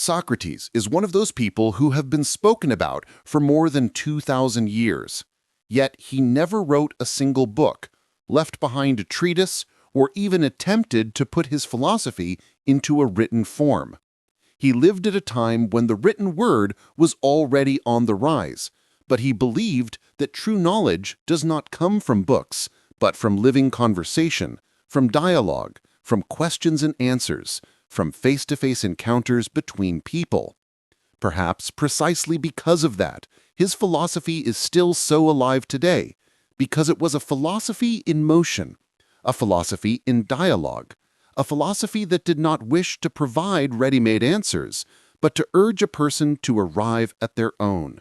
Socrates is one of those people who have been spoken about for more than 2,000 years. Yet he never wrote a single book, left behind a treatise, or even attempted to put his philosophy into a written form. He lived at a time when the written word was already on the rise, but he believed that true knowledge does not come from books, but from living conversation, from dialogue, from questions and answers, from face-to-face encounters between people. Perhaps precisely because of that, his philosophy is still so alive today, because it was a philosophy in motion, a philosophy in dialogue, a philosophy that did not wish to provide ready-made answers, but to urge a person to arrive at their own.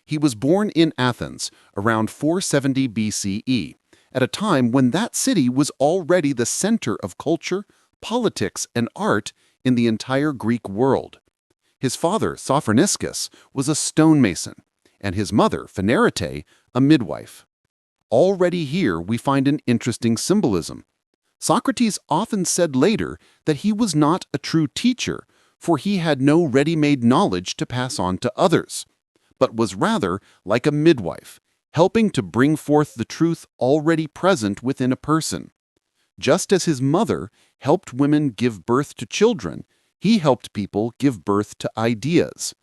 He was born in Athens around 470 BCE, at a time when that city was already the center of culture, politics, and art in the entire Greek world. His father, Socrates, was a stonemason, and his mother, Phanerete, a midwife. Already here we find an interesting symbolism. Socrates often said later that he was not a true teacher, for he had no ready-made knowledge to pass on to others, but was rather like a midwife, helping to bring forth the truth already present within a person. Just as his mother helped women give birth to children, he helped people give birth to ideas.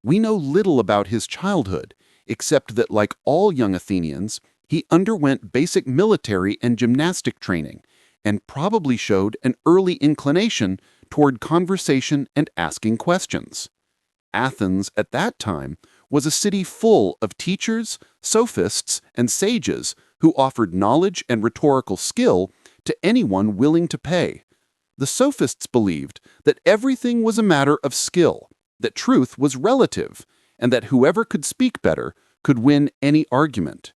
We know little about his childhood, except that, like all young Athenians, he underwent basic military and gymnastic training, and probably showed an early inclination toward conversation and asking questions. Athens, at that time, was a city full of teachers, sophists, and sages who offered knowledge and rhetorical skill to anyone willing to pay. The sophists believed that everything was a matter of skill, that truth was relative, and that whoever could speak better could win any argument.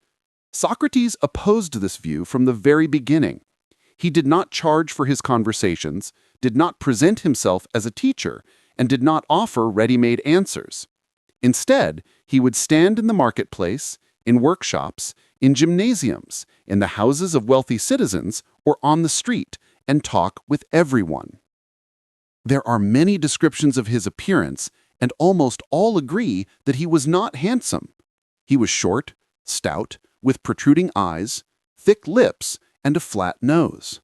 Socrates opposed this view from the very beginning. He did not charge for his conversations, did not present himself as a teacher, and did not offer ready-made answers. Instead, he would stand in the marketplace, in workshops, in gymnasiums, in the houses of wealthy citizens, or on the street, and talk with everyone. There are many descriptions of his appearance, and almost all agree that he was not handsome. He was short, stout, with protruding eyes, thick lips, and a flat nose.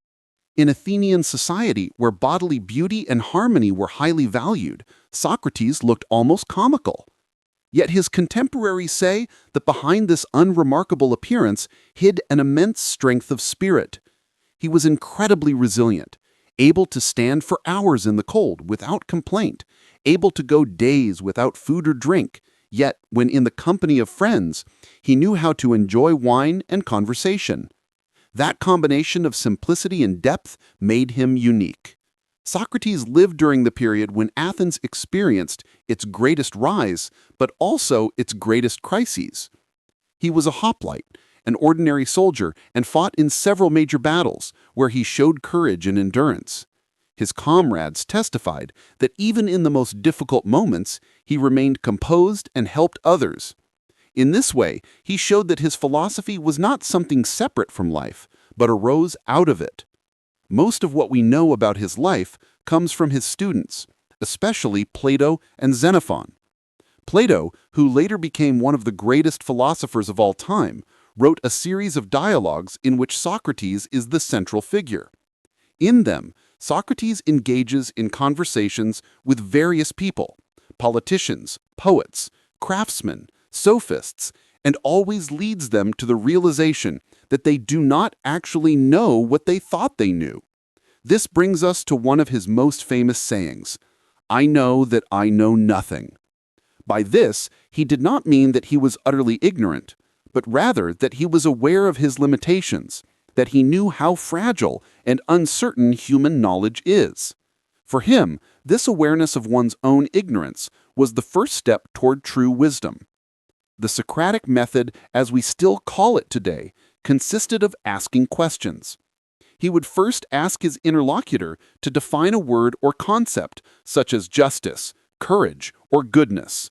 In Athenian society, where bodily beauty and harmony were highly valued, Socrates looked almost comical. Yet his contemporaries say that behind this unremarkable appearance hid an immense strength of spirit. He was incredibly resilient, able to stand for hours in the cold without complaint, able to go days without food or drink, yet when in the company of friends, he knew how to enjoy wine and conversation. That combination of simplicity and depth made him unique. Socrates lived during the period when Athens experienced its greatest rise, but also its greatest crises. He was a hoplite, an ordinary soldier, and fought in several major battles, where he showed courage and endurance. His comrades testified that even in the most difficult moments, he remained composed and helped others. In this way, he showed that his philosophy was not something separate from life, but arose out of it. Most of what we know about his life comes from his students, especially Plato and Xenophon. Plato, who later became one of the greatest philosophers of all time, wrote a series of dialogues in which Socrates is the central figure. In them, Socrates engages in conversations with various people, politicians, poets, craftsmen, sophists, and always leads them to the realization that they do not actually know what they thought they knew. This brings us to one of his most famous sayings, "I know that I know nothing." By this, he did not mean that he was utterly ignorant, but rather that he was aware of his limitations, that he knew how fragile and uncertain human knowledge is. For him, this awareness of one's own ignorance was the first step toward true wisdom. The Socratic method, as we still call it today, consisted of asking questions. He would first ask his interlocutor to define a word or concept, such as justice, courage, or goodness.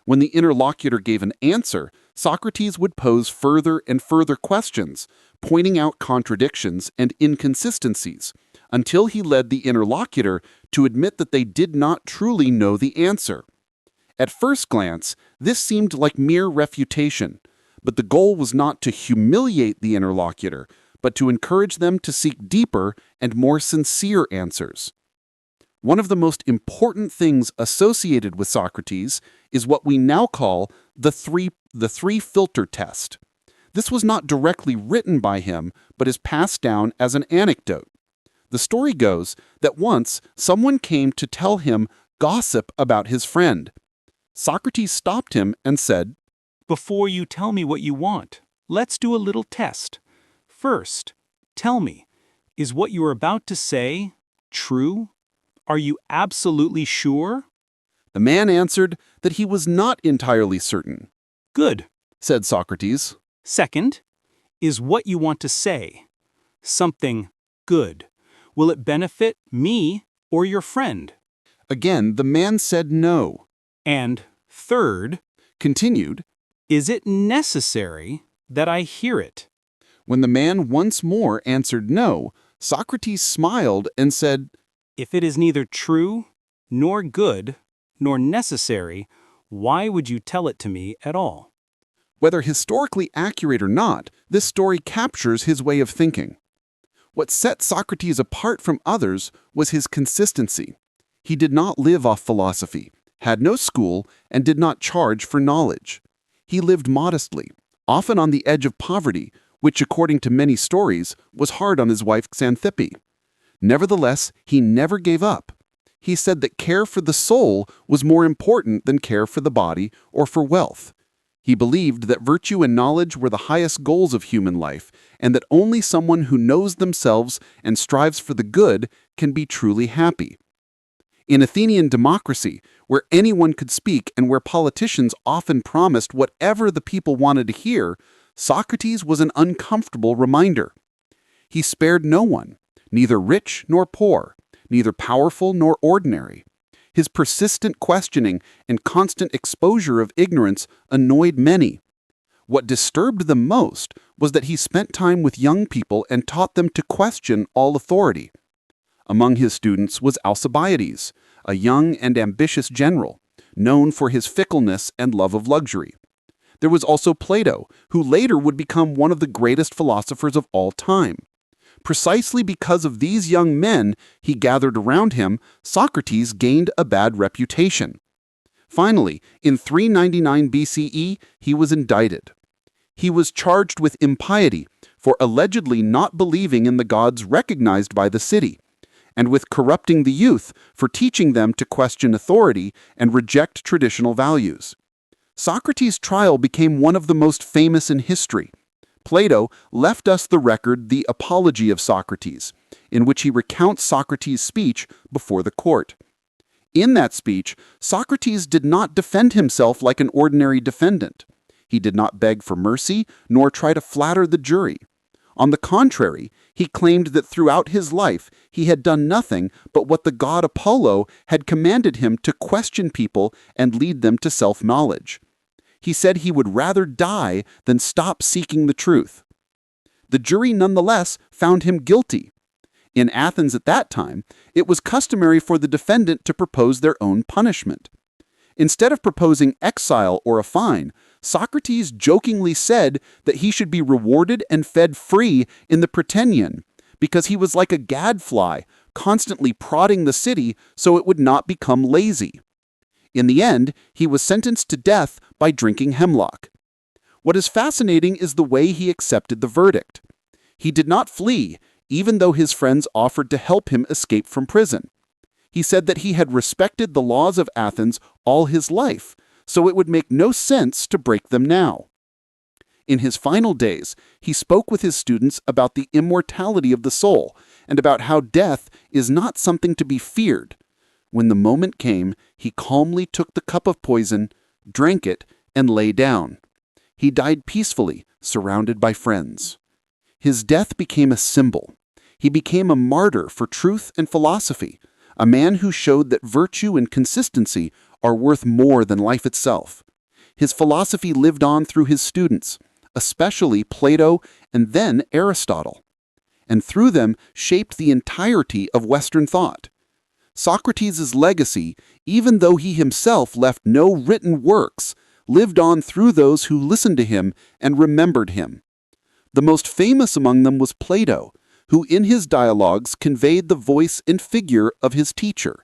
When the interlocutor gave an answer, Socrates would pose further and further questions, pointing out contradictions and inconsistencies, until he led the interlocutor to admit that they did not truly know the answer. At first glance, this seemed like mere refutation, but the goal was not to humiliate the interlocutor, but to encourage them to seek deeper and more sincere answers. One of the most important things associated with Socrates is what we now call the three filter test. This was not directly written by him, but is passed down as an anecdote. The story goes that once someone came to tell him gossip about his friend. Socrates stopped him and said, Before you tell me what you want, let's do a little test. First, tell me, is what you are about to say true? Are you absolutely sure? The man answered that he was not entirely certain. Good, Said Socrates. Second, is what you want to say something good? Will it benefit me or your friend? Again, the man said no. And third, Continued, is it necessary that I hear it? when the man once more answered no, Socrates smiled and said, If it is neither true, nor good, nor necessary, why would you tell it to me at all? whether historically accurate or not, this story captures his way of thinking. What set Socrates apart from others was his consistency. He did not live off philosophy, had no school, and did not charge for knowledge. He lived modestly, often on the edge of poverty, which, according to many stories, was hard on his wife Xanthippe. Nevertheless, he never gave up. He said that care for the soul was more important than care for the body or for wealth. He believed that virtue and knowledge were the highest goals of human life, and that only someone who knows themselves and strives for the good can be truly happy. In Athenian democracy, where anyone could speak and where politicians often promised whatever the people wanted to hear, Socrates was an uncomfortable reminder. He spared no one, neither rich nor poor, neither powerful nor ordinary. His persistent questioning and constant exposure of ignorance annoyed many. What disturbed them most was that he spent time with young people and taught them to question all authority. Among his students was Alcibiades, a young and ambitious general, known for his fickleness and love of luxury. There was also Plato, who later would become one of the greatest philosophers of all time. Precisely because of these young men he gathered around him, Socrates gained a bad reputation. Finally, in 399 BCE, he was indicted. He was charged with impiety for allegedly not believing in the gods recognized by the city, and with corrupting the youth for teaching them to question authority and reject traditional values. Socrates' trial became one of the most famous in history. Plato left us the record The Apology of Socrates, in which he recounts Socrates' speech before the court. In that speech, Socrates did not defend himself like an ordinary defendant. He did not beg for mercy, nor try to flatter the jury. On the contrary, he claimed that throughout his life he had done nothing but what the god Apollo had commanded him to question people and lead them to self-knowledge. He said he would rather die than stop seeking the truth. The jury nonetheless found him guilty. In Athens at that time, it was customary for the defendant to propose their own punishment. Instead of proposing exile or a fine, Socrates jokingly said that he should be rewarded and fed free in the Prytaneum, because he was like a gadfly, constantly prodding the city so it would not become lazy. In the end, he was sentenced to death by drinking hemlock. What is fascinating is the way he accepted the verdict. He did not flee, even though his friends offered to help him escape from prison. He said that he had respected the laws of Athens all his life, so it would make no sense to break them now. In his final days, he spoke with his students about the immortality of the soul and about how death is not something to be feared. When the moment came, he calmly took the cup of poison, drank it, and lay down. He died peacefully, surrounded by friends. His death became a symbol. He became a martyr for truth and philosophy, a man who showed that virtue and consistency are worth more than life itself. his philosophy lived on through his students, especially Plato and then Aristotle, and through them shaped the entirety of Western thought. Socrates' legacy, even though he himself left no written works, lived on through those who listened to him and remembered him. The most famous among them was Plato, who in his dialogues conveyed the voice and figure of his teacher.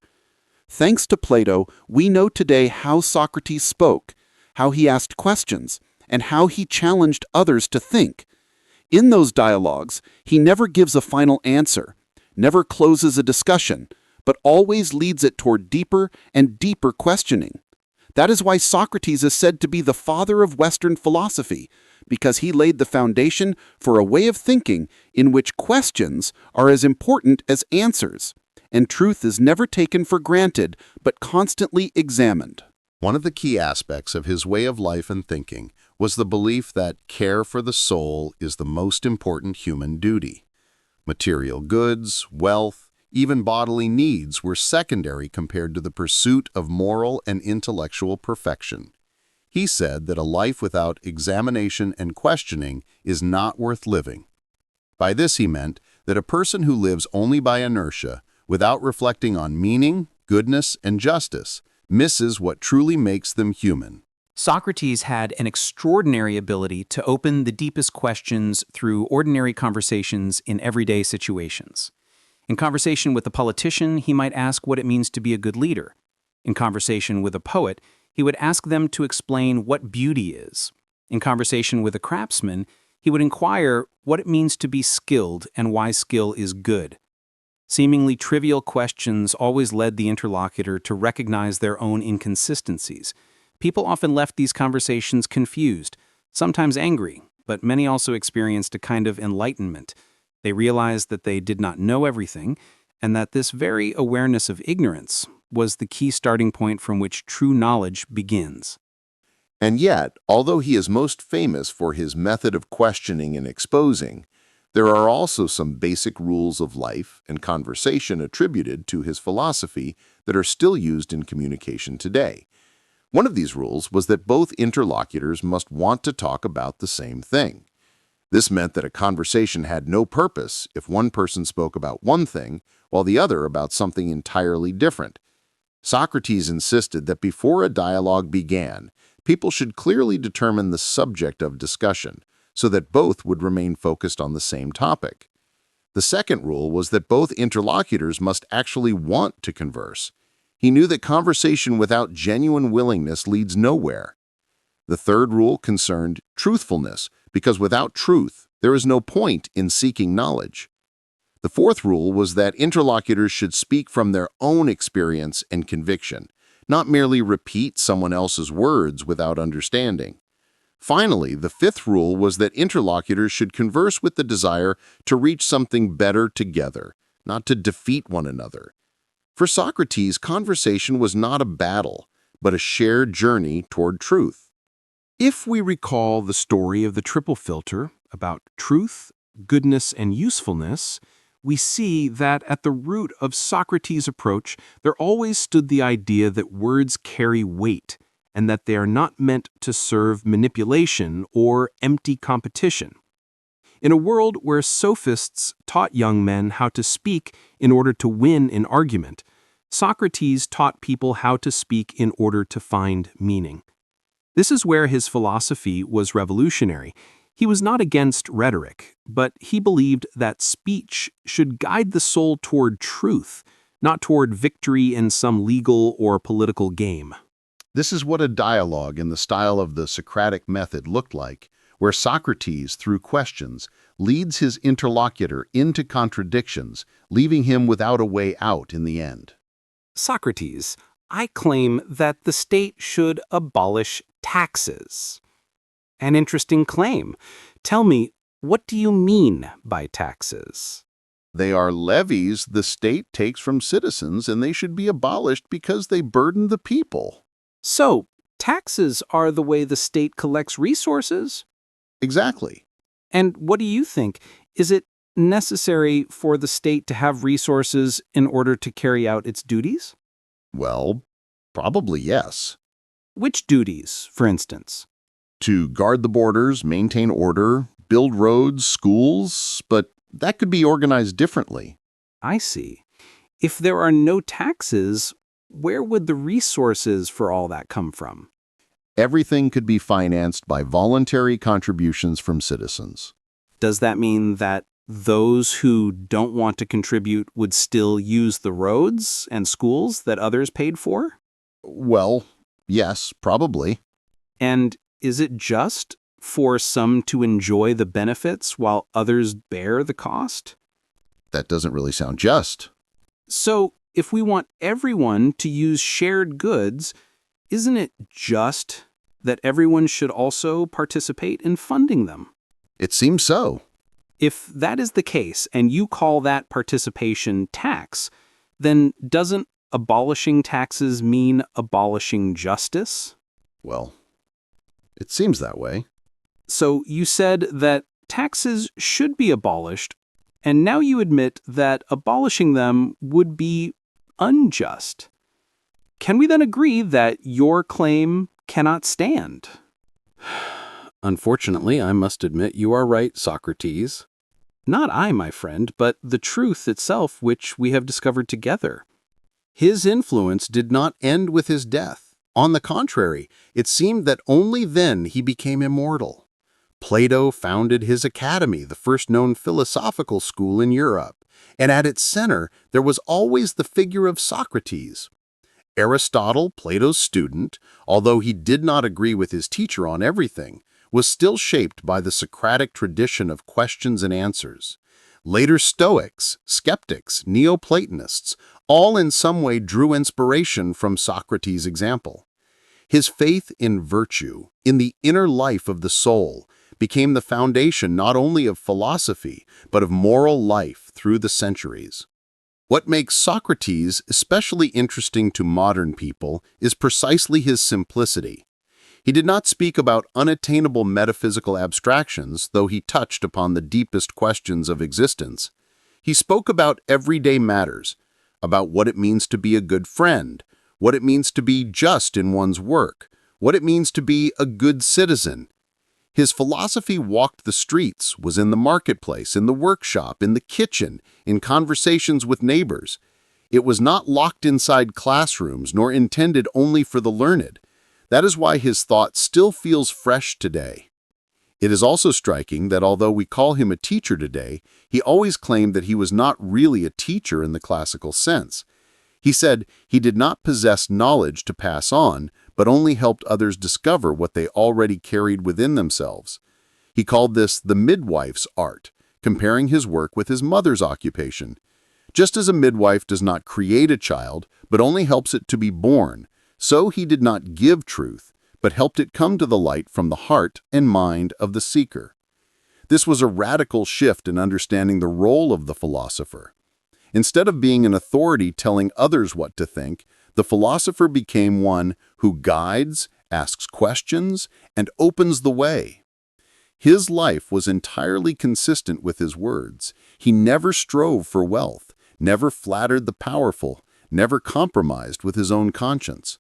Thanks to Plato, we know today how Socrates spoke, how he asked questions, and how he challenged others to think. In those dialogues, he never gives a final answer, never closes a discussion, but always leads it toward deeper and deeper questioning. That is why Socrates is said to be the father of Western philosophy, because he laid the foundation for a way of thinking in which questions are as important as answers, and truth is never taken for granted but constantly examined. One of the key aspects of his way of life and thinking was the belief that care for the soul is the most important human duty. Material goods, wealth, even bodily needs were secondary compared to the pursuit of moral and intellectual perfection. He said that a life without examination and questioning is not worth living. By this he meant that a person who lives only by inertia, without reflecting on meaning, goodness, and justice, misses what truly makes them human. Socrates had an extraordinary ability to open the deepest questions through ordinary conversations in everyday situations. In conversation with a politician, he might ask what it means to be a good leader. In conversation with a poet, he would ask them to explain what beauty is. In conversation with a craftsman, he would inquire what it means to be skilled and why skill is good. Seemingly trivial questions always led the interlocutor to recognize their own inconsistencies. People often left these conversations confused, sometimes angry, but many also experienced a kind of enlightenment. They realized that they did not know everything, and that this very awareness of ignorance was the key starting point from which true knowledge begins. And yet, although he is most famous for his method of questioning and exposing, there are also some basic rules of life and conversation attributed to his philosophy that are still used in communication today. One of these rules was that both interlocutors must want to talk about the same thing. This meant that a conversation had no purpose if one person spoke about one thing while the other about something entirely different. Socrates insisted that before a dialogue began, people should clearly determine the subject of discussion so that both would remain focused on the same topic. The second rule was that both interlocutors must actually want to converse. He knew that conversation without genuine willingness leads nowhere. The third rule concerned truthfulness, because without truth, there is no point in seeking knowledge. The fourth rule was that interlocutors should speak from their own experience and conviction, not merely repeat someone else's words without understanding. Finally, the fifth rule was that interlocutors should converse with the desire to reach something better together, not to defeat one another. For Socrates, conversation was not a battle, but a shared journey toward truth. If we recall the story of the triple filter about truth, goodness, and usefulness, we see that at the root of Socrates' approach, there always stood the idea that words carry weight and that they are not meant to serve manipulation or empty competition. In a world where sophists taught young men how to speak in order to win an argument, Socrates taught people how to speak in order to find meaning. This is where his philosophy was revolutionary. He was not against rhetoric, but he believed that speech should guide the soul toward truth, not toward victory in some legal or political game. This is what a dialogue in the style of the Socratic method looked like, where Socrates, through questions, leads his interlocutor into contradictions, leaving him without a way out in the end. Socrates, I claim that the state should abolish taxes. An interesting claim. Tell me, what do you mean by taxes? They are levies the state takes from citizens, and they should be abolished because they burden the people. So, taxes are the way the state collects resources? Exactly. And what do you think? Is it necessary for the state to have resources in order to carry out its duties? Well, probably yes. Which duties, for instance? To guard the borders, maintain order, build roads, schools, but that could be organized differently. I see. If there are no taxes, where would the resources for all that come from? Everything could be financed by voluntary contributions from citizens. Does that mean that those who don't want to contribute would still use the roads and schools that others paid for? Well, yes, probably. And is it just for some to enjoy the benefits while others bear the cost? That doesn't really sound just. So, if we want everyone to use shared goods, isn't it just that everyone should also participate in funding them? It seems so. If that is the case, and you call that participation tax, then doesn't abolishing taxes mean abolishing justice? Well, it seems that way. So you said that taxes should be abolished, and now you admit that abolishing them would be unjust. Can we then agree that your claim cannot stand? Unfortunately, I must admit you are right, Socrates. Not I, my friend, but the truth itself which we have discovered together. His influence did not end with his death. On the contrary, it seemed that only then he became immortal. Plato founded his academy, the first known philosophical school in Europe, and at its center there was always the figure of Socrates. Aristotle, Plato's student, although he did not agree with his teacher on everything, was still shaped by the Socratic tradition of questions and answers. Later Stoics, skeptics, Neoplatonists, all in some way drew inspiration from Socrates' example. His faith in virtue, in the inner life of the soul, became the foundation not only of philosophy, but of moral life through the centuries. What makes Socrates especially interesting to modern people is precisely his simplicity. He did not speak about unattainable metaphysical abstractions, though he touched upon the deepest questions of existence. He spoke about everyday matters, about what it means to be a good friend, what it means to be just in one's work, what it means to be a good citizen. His philosophy walked the streets, was in the marketplace, in the workshop, in the kitchen, in conversations with neighbors. It was not locked inside classrooms, nor intended only for the learned. That is why his thought still feels fresh today. It is also striking that although we call him a teacher today, he always claimed that he was not really a teacher in the classical sense. He said he did not possess knowledge to pass on, but only helped others discover what they already carried within themselves. He called this the midwife's art, comparing his work with his mother's occupation. Just as a midwife does not create a child, but only helps it to be born, so he did not give truth, but helped it come to the light from the heart and mind of the seeker. This was a radical shift in understanding the role of the philosopher. Instead of being an authority telling others what to think, the philosopher became one who guides, asks questions, and opens the way. His life was entirely consistent with his words. He never strove for wealth, never flattered the powerful, never compromised with his own conscience.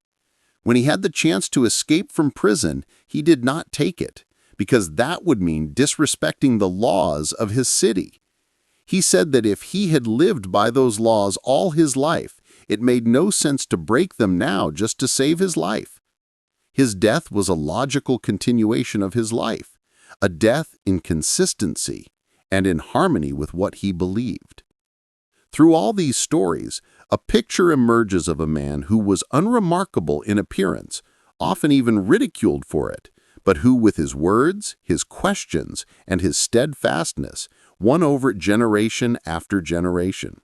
When he had the chance to escape from prison, he did not take it, because that would mean disrespecting the laws of his city. He said that if he had lived by those laws all his life, it made no sense to break them now just to save his life. His death was a logical continuation of his life, a death in consistency and in harmony with what he believed. Through all these stories, a picture emerges of a man who was unremarkable in appearance, often even ridiculed for it, but who with his words, his questions, and his steadfastness won over generation after generation.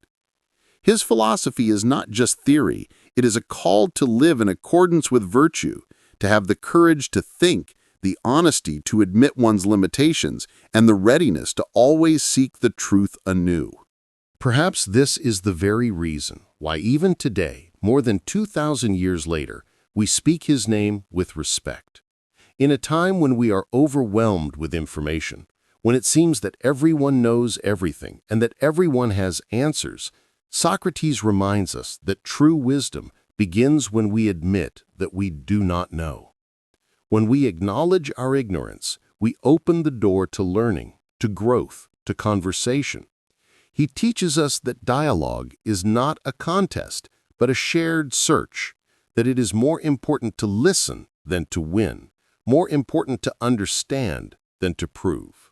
His philosophy is not just theory, it is a call to live in accordance with virtue, to have the courage to think, the honesty to admit one's limitations, and the readiness to always seek the truth anew. Perhaps this is the very reason why even today, more than 2,000 years later, we speak his name with respect. In a time when we are overwhelmed with information, when it seems that everyone knows everything and that everyone has answers, Socrates reminds us that true wisdom begins when we admit that we do not know. When we acknowledge our ignorance, we open the door to learning, to growth, to conversation. He teaches us that dialogue is not a contest, but a shared search, that it is more important to listen than to win, more important to understand than to prove.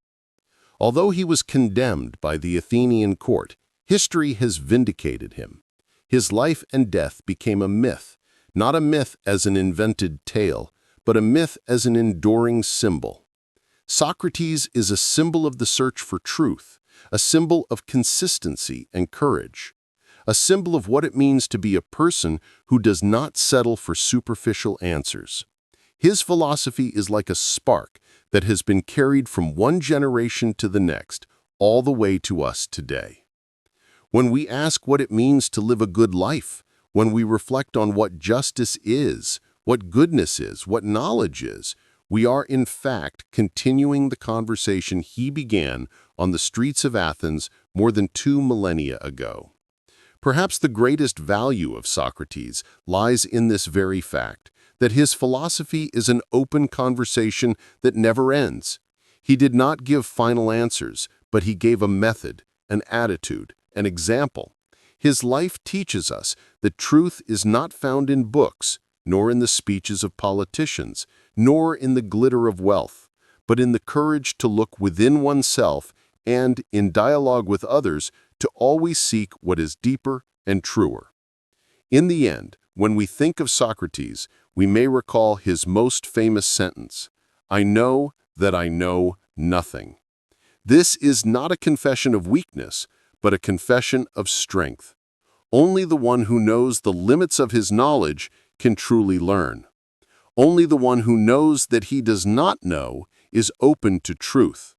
Although he was condemned by the Athenian court, history has vindicated him. His life and death became a myth, not a myth as an invented tale, but a myth as an enduring symbol. Socrates is a symbol of the search for truth, a symbol of consistency and courage, a symbol of what it means to be a person who does not settle for superficial answers. His philosophy is like a spark that has been carried from one generation to the next, all the way to us today. When we ask what it means to live a good life, when we reflect on what justice is, what goodness is, what knowledge is, we are in fact continuing the conversation he began on the streets of Athens more than 2 millennia ago. Perhaps the greatest value of Socrates lies in this very fact, that his philosophy is an open conversation that never ends. He did not give final answers, but he gave a method, an attitude, an example. His life teaches us that truth is not found in books, nor in the speeches of politicians, nor in the glitter of wealth, but in the courage to look within oneself and, in dialogue with others, to always seek what is deeper and truer. In the end, when we think of Socrates, we may recall his most famous sentence, "I know that I know nothing." This is not a confession of weakness, but a confession of strength. Only the one who knows the limits of his knowledge can truly learn. Only the one who knows that he does not know is open to truth.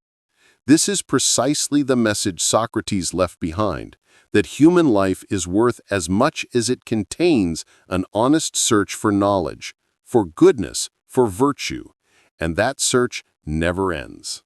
This is precisely the message Socrates left behind, that human life is worth as much as it contains an honest search for knowledge, for goodness, for virtue, and that search never ends.